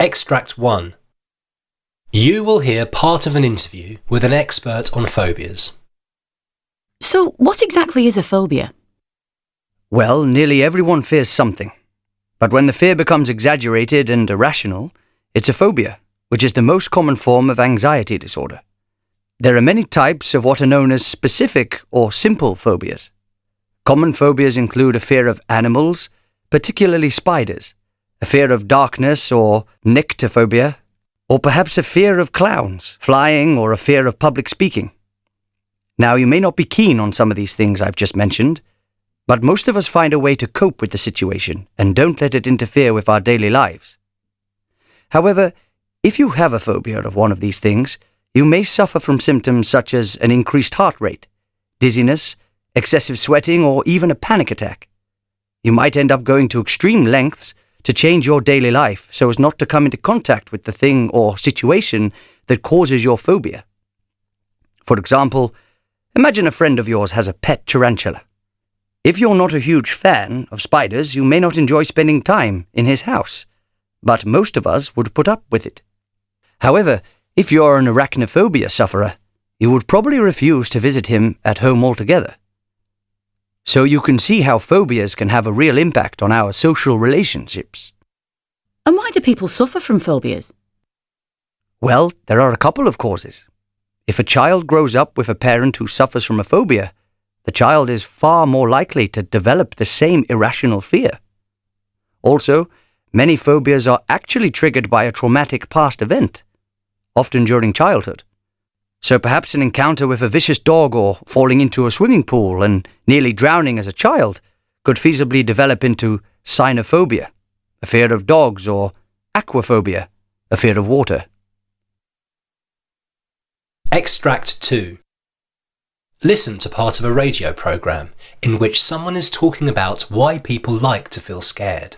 Extract 1. You will hear part of an interview with an expert on phobias. So, what exactly is a phobia? Well, nearly everyone fears something. But when the fear becomes exaggerated and irrational, it's a phobia, which is the most common form of anxiety disorder. There are many types of what are known as specific or simple phobias. Common phobias include a fear of animals, particularly spiders, a fear of darkness or nyctophobia, or perhaps a fear of clowns, flying, or a fear of public speaking. Now, you may not be keen on some of these things I've just mentioned, but most of us find a way to cope with the situation and don't let it interfere with our daily lives. However, if you have a phobia of one of these things, you may suffer from symptoms such as an increased heart rate, dizziness, excessive sweating, or even a panic attack. You might end up going to extreme lengths to change your daily life so as not to come into contact with the thing or situation that causes your phobia. For example, imagine a friend of yours has a pet tarantula. If you're not a huge fan of spiders, you may not enjoy spending time in his house, but most of us would put up with it. However, if you're an arachnophobia sufferer, you would probably refuse to visit him at home altogether. So you can see how phobias can have a real impact on our social relationships. And why do people suffer from phobias? Well, there are a couple of causes. If a child grows up with a parent who suffers from a phobia, the child is far more likely to develop the same irrational fear. Also, many phobias are actually triggered by a traumatic past event, often during childhood. So perhaps an encounter with a vicious dog or falling into a swimming pool and nearly drowning as a child could feasibly develop into cynophobia, a fear of dogs, or aquaphobia, a fear of water. Extract 2. Listen to part of a radio programme in which someone is talking about why people like to feel scared.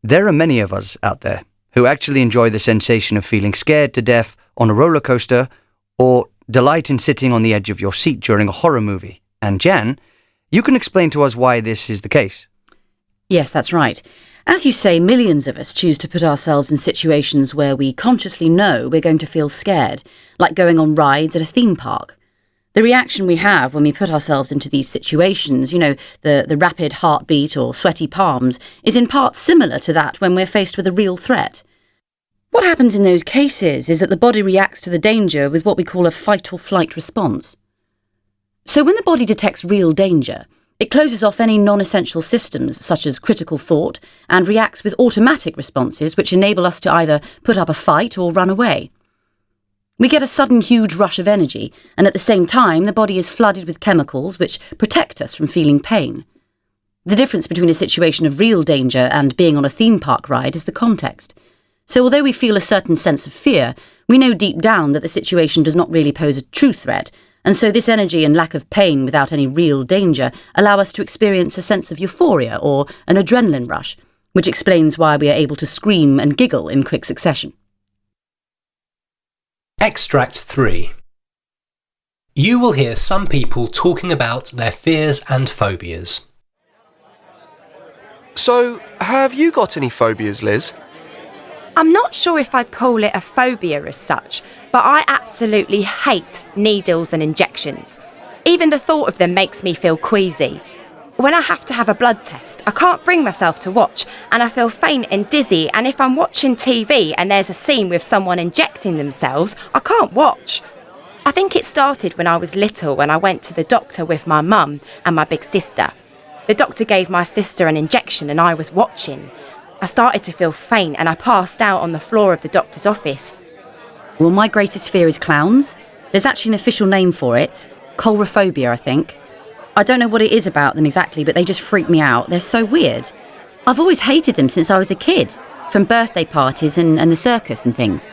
There are many of us out there who actually enjoy the sensation of feeling scared to death on a roller coaster or delight in sitting on the edge of your seat during a horror movie. And Jan, you can explain to us why this is the case. Yes, that's right. As you say, millions of us choose to put ourselves in situations where we consciously know we're going to feel scared, like going on rides at a theme park. The reaction we have when we put ourselves into these situations, the rapid heartbeat or sweaty palms, is in part similar to that when we're faced with a real threat. What happens in those cases is that the body reacts to the danger with what we call a fight or flight response. So when the body detects real danger, it closes off any non-essential systems, such as critical thought, and reacts with automatic responses which enable us to either put up a fight or run away. We get a sudden huge rush of energy, and at the same time the body is flooded with chemicals which protect us from feeling pain. The difference between a situation of real danger and being on a theme park ride is the context. So although we feel a certain sense of fear, we know deep down that the situation does not really pose a true threat, and so this energy and lack of pain without any real danger allow us to experience a sense of euphoria or an adrenaline rush, which explains why we are able to scream and giggle in quick succession. Extract 3. You will hear some people talking about their fears and phobias. So, have you got any phobias, Liz? I'm not sure if I'd call it a phobia as such, but I absolutely hate needles and injections. Even the thought of them makes me feel queasy. When I have to have a blood test, I can't bring myself to watch, and I feel faint and dizzy, and if I'm watching TV and there's a scene with someone injecting themselves, I can't watch. I think it started when I was little, when I went to the doctor with my mum and my big sister. The doctor gave my sister an injection and I was watching. I started to feel faint and I passed out on the floor of the doctor's office. Well, my greatest fear is clowns. There's actually an official name for it. Coulrophobia, I think. I don't know what it is about them exactly, but they just freak me out. They're so weird. I've always hated them since I was a kid, from birthday parties and the circus and things.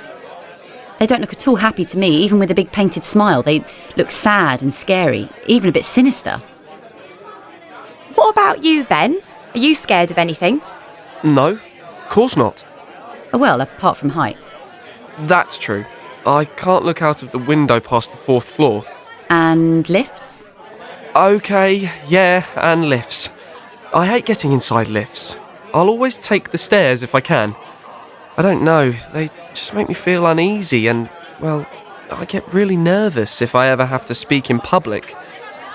They don't look at all happy to me, even with a big painted smile. They look sad and scary, even a bit sinister. What about you, Ben? Are you scared of anything? No, of course not. Oh, well, apart from heights. That's true. I can't look out of the window past the 4th floor. And lifts? Okay, yeah, and lifts. I hate getting inside lifts. I'll always take the stairs if I can. I don't know, they just make me feel uneasy and, well, I get really nervous if I ever have to speak in public.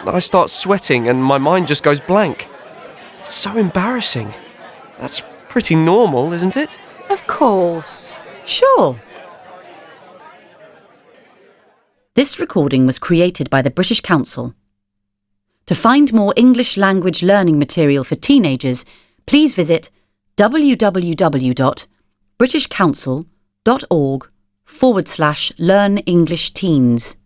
I start sweating and my mind just goes blank. It's so embarrassing. That's pretty normal, isn't it? Of course. Sure. This recording was created by the British Council. To find more English language learning material for teenagers, please visit www.britishcouncil.org/learnenglishTeens.